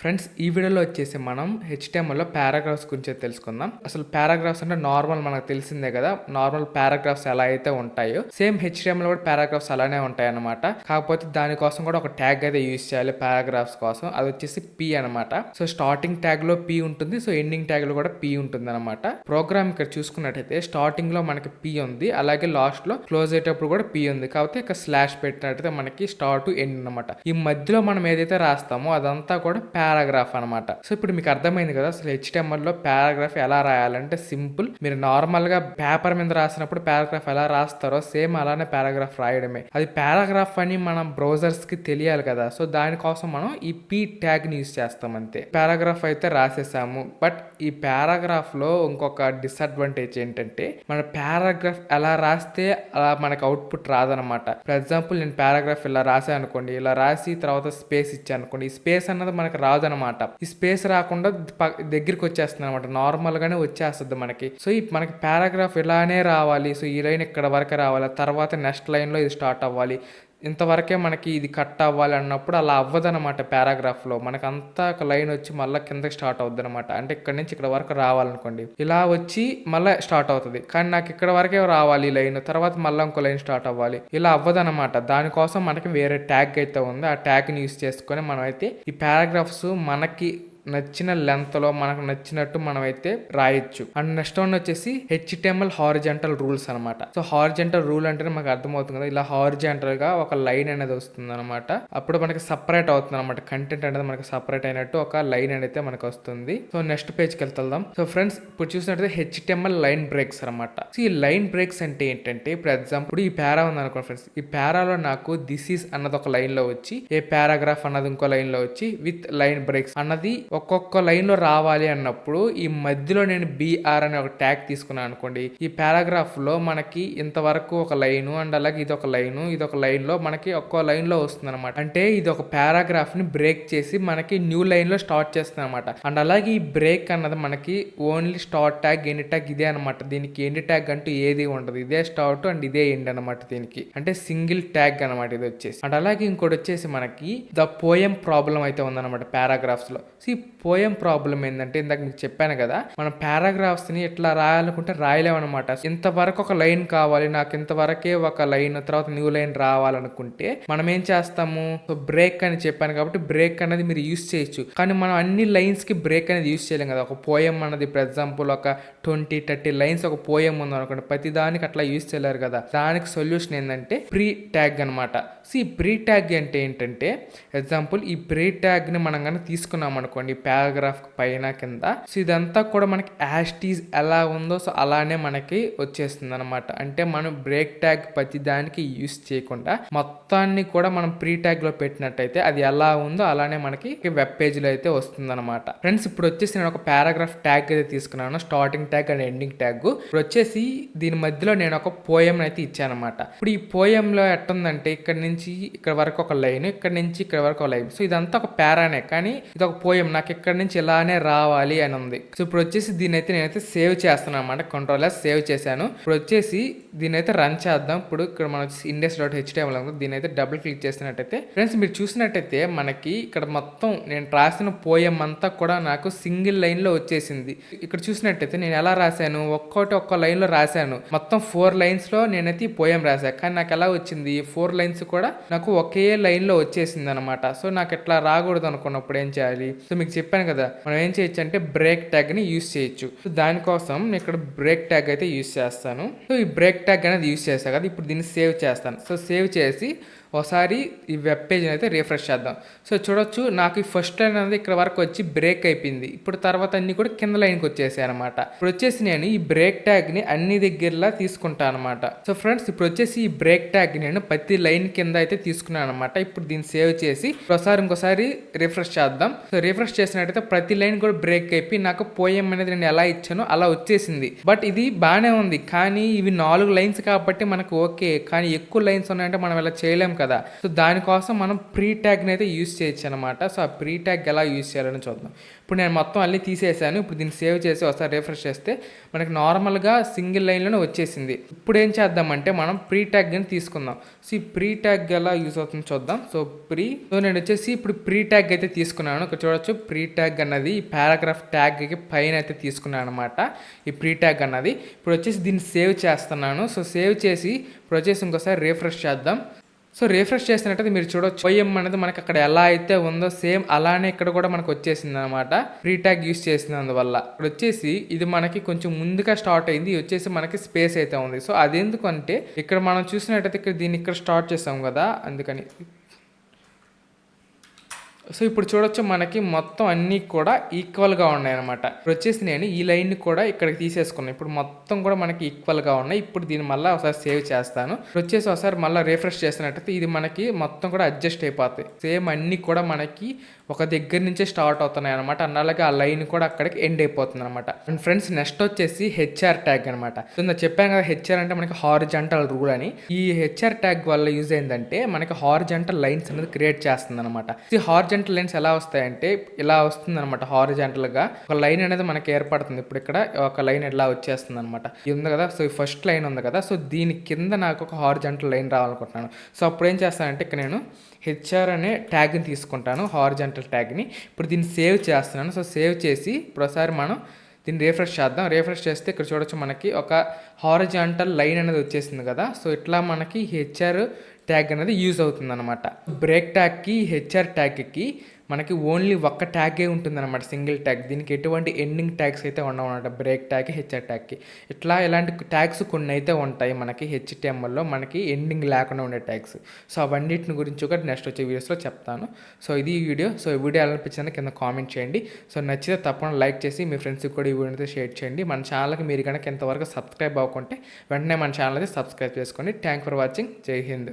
Friends ఈ వీడియోలో వచ్చేసి మనం హెచ్టిఎంఎల్లో పారాగ్రాఫ్స్ గురించి తెలుసుకుందాం. అసలు పారాగ్రాఫ్స్ అంటే నార్మల్ మనకు తెలిసిందే కదా, నార్మల్ పారాగ్రాఫ్స్ ఎలా అయితే ఉంటాయో సేమ్ హెచ్టిఎంఎల్ కూడా పారాగ్రాఫ్స్ అలానే ఉంటాయి అనమాట. కాకపోతే దానికోసం కూడా ఒక ట్యాగ్ అయితే యూజ్ చేయాలి పారాగ్రాఫ్స్ కోసం, అది వచ్చేసి పి అనమాట. సో స్టార్టింగ్ ట్యాగ్ లో పి ఉంటుంది, సో ఎండింగ్ ట్యాగ్ లో కూడా పి ఉంటుంది అనమాట. ప్రోగ్రామ్ ఇక్కడ చూసుకున్నట్టయితే స్టార్టింగ్ లో మనకి పి ఉంది, అలాగే లాస్ట్ లో క్లోజ్ అయ్యేటప్పుడు కూడా పి ఉంది. కాకపోతే ఇక్కడ స్లాష్ పెట్టినట్టయితే మనకి స్టార్ట్ టు ఎండ్ అనమాట. ఈ మధ్యలో మనం ఏదైతే రాస్తామో అదంతా కూడా పారాగ్రాఫ్ అనమాట. సో ఇప్పుడు మీకు అర్థమైంది కదా అసలు హెచ్టిఎంఎల్ లో పారాగ్రాఫ్ ఎలా రాయాలంటే సింపుల్. మీరు నార్మల్ గా పేపర్ మీద రాసినప్పుడు పారాగ్రాఫ్ ఎలా రాస్తారో సేమ్ అలానే పారాగ్రాఫ్ రాయడమే. అది పారాగ్రాఫ్ అని మనం బ్రౌజర్స్ కి తెలియాలి కదా, సో దానికోసం మనం ఈ పి ట్యాగ్ ని యూజ్ చేస్తాం అంతే. పారాగ్రాఫ్ అయితే రాసేసాము, బట్ ఈ పారాగ్రాఫ్ లో ఇంకొక డిసడ్వాంటేజ్ ఏంటంటే మన పారాగ్రాఫ్ ఎలా రాస్తే అలా మనకు అవుట్పుట్ రాదనమాట. ఫర్ ఎగ్జాంపుల్ నేను పారాగ్రాఫ్ ఇలా రాసాను అనుకోండి, ఇలా రాసి తర్వాత స్పేస్ ఇచ్చాను అనుకోండి, ఈ స్పేస్ అన్నది మనకు రాదనమాట. ఈ స్పేస్ రాకుండా దగ్గరికి వచ్చేస్తుంది అనమాట, నార్మల్ గానే వచ్చేస్తుంది మనకి. సో ఈ మనకి పారాగ్రాఫ్ ఇలానే రావాలి, సో ఈ లైన్ ఇక్కడ వరకు రావాలి, తర్వాత నెక్స్ట్ లైన్ లో ఇది స్టార్ట్ అవ్వాలి, ఇంతవరకే మనకి ఇది కట్ అవ్వాలి అన్నప్పుడు అలా అవ్వదనమాట. పారాగ్రాఫ్లో మనకు అంతా ఒక లైన్ వచ్చి మళ్ళీ కిందకి స్టార్ట్ అవుద్ది అనమాట. అంటే ఇక్కడ నుంచి ఇక్కడ వరకు రావాలనుకోండి, ఇలా వచ్చి మళ్ళీ స్టార్ట్ అవుతుంది, కానీ నాకు ఇక్కడ వరకే రావాలి లైన్, తర్వాత మళ్ళీ ఇంకో లైన్ స్టార్ట్ అవ్వాలి, ఇలా అవ్వదనమాట. దానికోసం మనకి వేరే ట్యాగ్ అయితే ఉంది, ఆ ట్యాగ్ని యూస్ చేసుకొని మనం అయితే ఈ పారాగ్రాఫ్స్ మనకి నచ్చిన లెంత్ లో మనకు నచ్చినట్టు మనం అయితే రాయొచ్చు. అండ్ నెక్స్ట్ వన్ వచ్చేసి హెచ్టిఎంఎల్ హారిజంటల్ రూల్స్ అనమాట. సో హారిజంటల్ రూల్ అంటే మనకు అర్థమవుతుంది కదా, ఇలా హారిజంటల్ గా ఒక లైన్ అనేది వస్తుంది అనమాట. అప్పుడు మనకి సపరేట్ అవుతుంది అనమాట, కంటెంట్ అనేది మనకి సపరేట్ అయినట్టు ఒక లైన్ అనేది మనకు వస్తుంది. సో నెక్స్ట్ పేజ్ కి వెళ్తాం. సో ఫ్రెండ్స్ ఇప్పుడు చూసినట్లయితే హెచ్టిఎంఎల్ లైన్ బ్రేక్స్ అనమాట. సో ఈ లైన్ బ్రేక్స్ అంటే ఏంటంటే, ఫర్ ఎగ్జాంపుల్ ఈ పారా ఉంది అనుకోండి ఫ్రెండ్స్, ఈ పారాలో నాకు దిస్ ఈస్ అన్నది ఒక లైన్ లో వచ్చి, ఏ పారాగ్రాఫ్ అన్నది ఇంకో లైన్ లో వచ్చి, విత్ లైన్ బ్రేక్స్ అన్నది ఒక్కొక్క లైన్ లో రావాలి అన్నప్పుడు ఈ మధ్యలో నేను బిఆర్ అనే ఒక ట్యాగ్ తీసుకున్నాను అనుకోండి, ఈ పారాగ్రాఫ్ లో మనకి ఇంతవరకు ఒక లైన్ అండ్ అలాగే ఇది ఒక లైన్, ఇది ఒక లైన్ లో మనకి ఒక్కో లైన్ లో వస్తుంది అనమాట. అంటే ఇది ఒక పారాగ్రాఫ్ ని బ్రేక్ చేసి మనకి న్యూ లైన్ లో స్టార్ట్ చేస్తుంది అనమాట. అండ్ అలాగే ఈ బ్రేక్ అన్నది మనకి only start tag end tag ఇదే అనమాట. దీనికి ఎండ్ ట్యాగ్ అంటూ ఏది ఉండదు, ఇదే స్టార్ట్ అండ్ ఇదే ఎండ్ అనమాట. దీనికి అంటే సింగిల్ ట్యాగ్ అనమాట ఇది వచ్చేసి. అండ్ అలాగే ఇంకోటి వచ్చేసి మనకి ద పోయం ప్రాబ్లం అయితే ఉందన్నమాట పారాగ్రాఫ్స్ లో. సో ఈ పోయం ప్రాబ్లం ఏంటంటే, ఇందాక మీకు చెప్పాను కదా, మనం పారాగ్రాఫ్స్ ని ఎట్లా రాయాలనుకుంటే రాయలేమన్నమాట. ఇంతవరకు ఒక లైన్ కావాలి నాకు, ఇంతవరకే ఒక లైన్, తర్వాత న్యూ లైన్ రావాలనుకుంటే మనం ఏం చేస్తాము, సో బ్రేక్ అని చెప్పాను కాబట్టి బ్రేక్ అనేది మీరు యూస్ చేయొచ్చు. కానీ మనం అన్ని లైన్స్ కి బ్రేక్ అనేది యూస్ చేయలేం కదా. ఒక పోయం అన్నది ఫర్ ఎగ్జాంపుల్ ఒక 20-30 లైన్స్ ఒక పోయం ఉంది అనుకోండి, ప్రతి దానికి అట్లా యూస్ చేయలేరు కదా. దానికి సొల్యూషన్ ఏంటంటే ప్రీ ట్యాగ్ అనమాట. సో ఈ ప్రీ ట్యాగ్ అంటే ఏంటంటే, ఎగ్జాంపుల్ ఈ ప్రీ ట్యాగ్ ని మనం కనుక తీసుకున్నాం అనుకోండి పారాగ్రాఫ్ పైన కింద, సో ఇదంతా కూడా మనకి యాస్టీజ్ ఎలా ఉందో సో అలానే మనకి వచ్చేస్తుంది అనమాట. అంటే మనం బ్రేక్ ట్యాగ్ ప్రతి దానికి యూస్ చేయకుండా మొత్తాన్ని కూడా మనం ప్రీ ట్యాగ్ లో పెట్టినట్టయితే అది ఎలా ఉందో అలానే మనకి వెబ్ పేజ్ లో అయితే వస్తుంది అనమాట. ఫ్రెండ్స్ ఇప్పుడు వచ్చేసి నేను ఒక పారాగ్రాఫ్ ట్యాగ్ అయితే తీసుకున్నాను, starting tag and ending tag. ఇప్పుడు వచ్చేసి దీని మధ్యలో నేను ఒక పోయం అయితే ఇచ్చాను అనమాట. ఇప్పుడు ఈ పోయం లో ఎట్టుందంటే ఇక్కడ నుంచి ఇక్కడ వరకు ఒక లైన్, ఇక్కడ నుంచి ఇక్కడ వరకు ఒక లైన్, సో ఇదంతా ఒక పారానే, కానీ ఇది ఒక పోయం, నాకు ఇక్కడ నుంచి ఇలానే రావాలి అని ఉంది. సో ఇప్పుడు వచ్చేసి దీని అయితే నేనైతే సేవ్ చేస్తాను అనమాట, కంట్రోల్ సేవ్ చేశాను. ఇప్పుడు వచ్చేసి దీని అయితే రన్ చేద్దాం. ఇప్పుడు ఇక్కడ మనం index.html దీని అయితే డబుల్ క్లిక్ చేసినట్టయితే ఫ్రెండ్స్ మీరు చూసినట్టయితే మనకి ఇక్కడ మొత్తం నేను రాసిన పోయం అంతా కూడా నాకు సింగిల్ లైన్ లో వచ్చేసింది. ఇక్కడ చూసినట్టయితే నేను ఎలా రాశాను, ఒక్క లైన్ లో రాశాను, మొత్తం 4 లైన్స్ లో నేనైతే ఈ పోయం రాశాను, కానీ నాకు ఎలా వచ్చింది 4 లైన్స్ కూడా నాకు ఒకే లైన్ లో వచ్చేసింది అనమాట. సో నాకు ఎట్లా రాకూడదు అనుకున్నప్పుడు ఏం చేయాలి, సో మీకు చెప్పాను కదా మనం ఏం చేయొచ్చు అంటే బ్రేక్ ట్యాగ్ ని యూస్ చేయొచ్చు. సో దానికోసం నేను ఇక్కడ బ్రేక్ ట్యాగ్ అయితే యూస్ చేస్తాను. సో ఈ బ్రేక్ ట్యాగ్ అనేది యూస్ చేస్తాను కదా, ఇప్పుడు దీన్ని సేవ్ చేస్తాను. సో సేవ్ చేసి ఒకసారి ఈ వెబ్ పేజ్ అయితే రిఫ్రెష్ చేద్దాం. సో చూడొచ్చు నాకు ఈ ఫస్ట్ లైన్ అనేది ఇక్కడ వరకు వచ్చి బ్రేక్ అయిపోయింది. ఇప్పుడు తర్వాత అన్ని కూడా కింద లైన్కి వచ్చేసాయి అనమాట. ఇప్పుడు వచ్చేసి నేను ఈ బ్రేక్ ట్యాగ్ ని అన్ని దగ్గరలా తీసుకుంటాను అనమాట. సో ఫ్రెండ్స్ ఇప్పుడు వచ్చేసి ఈ బ్రేక్ ట్యాగ్ నేను ప్రతి లైన్ కింద అయితే తీసుకున్నాను అనమాట. ఇప్పుడు దీన్ని సేవ్ చేసి ఇంకోసారి రిఫ్రెష్ చేద్దాం. సో రిఫ్రెష్ చేసినట్టయితే ప్రతి లైన్ కూడా బ్రేక్ అయిపోయి నాకు పోయం అనేది నేను ఎలా ఇచ్చానో అలా వచ్చేసింది. బట్ ఇది బాగానే ఉంది, కానీ ఇవి 4 లైన్స్ కాబట్టి మనకు ఓకే, కానీ ఎక్కువ లైన్స్ ఉన్నాయంటే మనం ఇలా చేయలేం కదా, సో దానికోసం మనం ప్రీ ట్యాగ్ని అయితే యూస్ చేయొచ్చు అనమాట. సో ఆ ప్రీ ట్యాగ్ ఎలా యూస్ చేయాలని చూద్దాం. ఇప్పుడు నేను మొత్తం అన్నీ తీసేసాను. ఇప్పుడు దీన్ని సేవ్ చేసి ఒకసారి రిఫ్రెష్ చేస్తే మనకి నార్మల్గా సింగిల్ లైన్లోనే వచ్చేసింది. ఇప్పుడు ఏం చేద్దామంటే మనం ప్రీ ట్యాగ్ని తీసుకుందాం. సో ఈ ప్రీ ట్యాగ్ ఎలా యూస్ అవుతుందో చూద్దాం. సో నేను వచ్చేసి ఇప్పుడు ప్రీ ట్యాగ్ అయితే తీసుకున్నాను. ఇక్కడ చూడొచ్చు ప్రీ ట్యాగ్ అన్నది ఈ పారాగ్రాఫ్ ట్యాగ్కి పైన అయితే తీసుకున్నాను అనమాట. ఈ ప్రీ ట్యాగ్ అన్నది ఇప్పుడు వచ్చేసి దీన్ని సేవ్ చేస్తున్నాను. సో సేవ్ చేసి ఇప్పుడు వచ్చేసి ఇంకోసారి రిఫ్రెష్ చేద్దాం. సో రిఫ్రెష్ చేసినట్టయితే మీరు చూడొచ్చు ఓఎం అనేది మనకి అక్కడ ఎలా అయితే ఉందో సేమ్ అలానే ఇక్కడ కూడా మనకు వచ్చేసింది అనమాట. ప్రీ ట్యాగ్ యూస్ చేసినందువల్ల ఇక్కడ వచ్చేసి ఇది మనకి కొంచెం ముందుగా స్టార్ట్ అయింది. వచ్చేసి మనకి స్పేస్ అయితే ఉంది. సో అదెందుకంటే ఇక్కడ మనం చూసినట్టయితే ఇక్కడ దీన్ని ఇక్కడ స్టార్ట్ చేసాం కదా, అందుకని. సో ఇప్పుడు చూడొచ్చు మనకి మొత్తం అన్నీ కూడా ఈక్వల్గా ఉన్నాయన్నమాట. ఇప్పుడు వచ్చేసి నేను ఈ లైన్ని కూడా ఇక్కడికి తీసేసుకున్నాను. ఇప్పుడు మొత్తం కూడా మనకి ఈక్వల్గా ఉన్నాయి. ఇప్పుడు దీన్ని మళ్ళీ ఒకసారి సేవ్ చేస్తాను. ఇప్పుడు వచ్చేసి ఒకసారి మళ్ళీ రిఫ్రెష్ చేసినట్టయితే ఇది మనకి మొత్తం కూడా అడ్జస్ట్ అయిపోతాయి. సేమ్ అన్నీ కూడా మనకి ఒక దగ్గర నుంచే స్టార్ట్ అవుతున్నాయి అనమాట. అలాగే ఆ లైన్ కూడా అక్కడికి ఎండ్ అయిపోతుంది అనమాట. అండ్ ఫ్రెండ్స్ నెక్స్ట్ వచ్చేసి హెచ్ఆర్ ట్యాగ్ అనమాట. నేను చెప్పాను కదా హెచ్ఆర్ అంటే మనకి హారిజాంటల్ రూల్ అని. ఈ హెచ్ఆర్ ట్యాగ్ వల్ల యూజ్ ఏంటంటే మనకి హారిజాంటల్ లైన్స్ అనేది క్రియేట్ చేస్తుంది అనమాట. ఈ హారిజాంటల్ లైన్స్ ఎలా వస్తాయంటే ఇలా వస్తుంది అనమాట. హారిజాంటల్ గా ఒక లైన్ అనేది మనకి ఏర్పడుతుంది. ఇప్పుడు ఇక్కడ ఒక లైన్ ఎలా వచ్చేస్తుంది అనమాట. ఇది ఉంది కదా, సో ఈ ఫస్ట్ లైన్ ఉంది కదా, సో దీని కింద నాకు ఒక హారిజాంటల్ లైన్ రావాలనుకుంటున్నాను. సో అప్పుడు ఏం చేస్తానంటే ఇక్కడ నేను హెచ్ఆర్ అనే ట్యాగ్ని తీసుకుంటాను, హారిజాంటల్ ట్యాగ్ని. ఇప్పుడు దీన్ని సేవ్ చేస్తున్నాను. సో సేవ్ చేసి ఇప్పుడు ఒకసారి మనం దీన్ని రిఫ్రెష్ చేద్దాం. రిఫ్రెష్ చేస్తే ఇక్కడ చూడొచ్చు మనకి ఒక హారిజాంటల్ లైన్ అనేది వచ్చేసింది కదా. సో ఇట్లా మనకి హెచ్ఆర్ ట్యాగ్ అనేది యూజ్ అవుతుంది అనమాట. బ్రేక్ ట్యాగ్కి హెచ్ఆర్ ట్యాగ్కి మనకి ఓన్లీ ఒక్క ట్యాగే ఉంటుంది అనమాట, సింగిల్ ట్యాగ్. దీనికి ఎటువంటి ఎండింగ్ ట్యాగ్స్ అయితే ఉండవు అనమాట. బ్రేక్ ట్యాగ్, హెచ్ఆర్ ట్యాగ్కి ఇలాంటి ట్యాగ్స్ కొన్ని అయితే ఉంటాయి మనకి హెచ్టిఎంఎల్లో, మనకి ఎండింగ్ లేకుండా ఉండే ట్యాగ్స్. సో అవన్నిటిని గురించి కూడా నెక్స్ట్ వచ్చే వీడియోస్లో చెప్తాను. సో ఇది ఈ వీడియో. సో ఈ వీడియో ఎలా అనిపించింది కింద కామెంట్ చేయండి. సో నచ్చితే తప్పకుండా లైక్ చేసి మీ ఫ్రెండ్స్కి కూడా ఈ వీడియోతో షేర్ చేయండి. మన ఛానల్కి మీరు కనుక ఎంతవరకు సబ్స్క్రైబ్ అవ్వకుంటే వెంటనే మన ఛానల్ అయితే సబ్స్క్రైబ్ చేసుకోండి. Thank for watching. జై హింద్.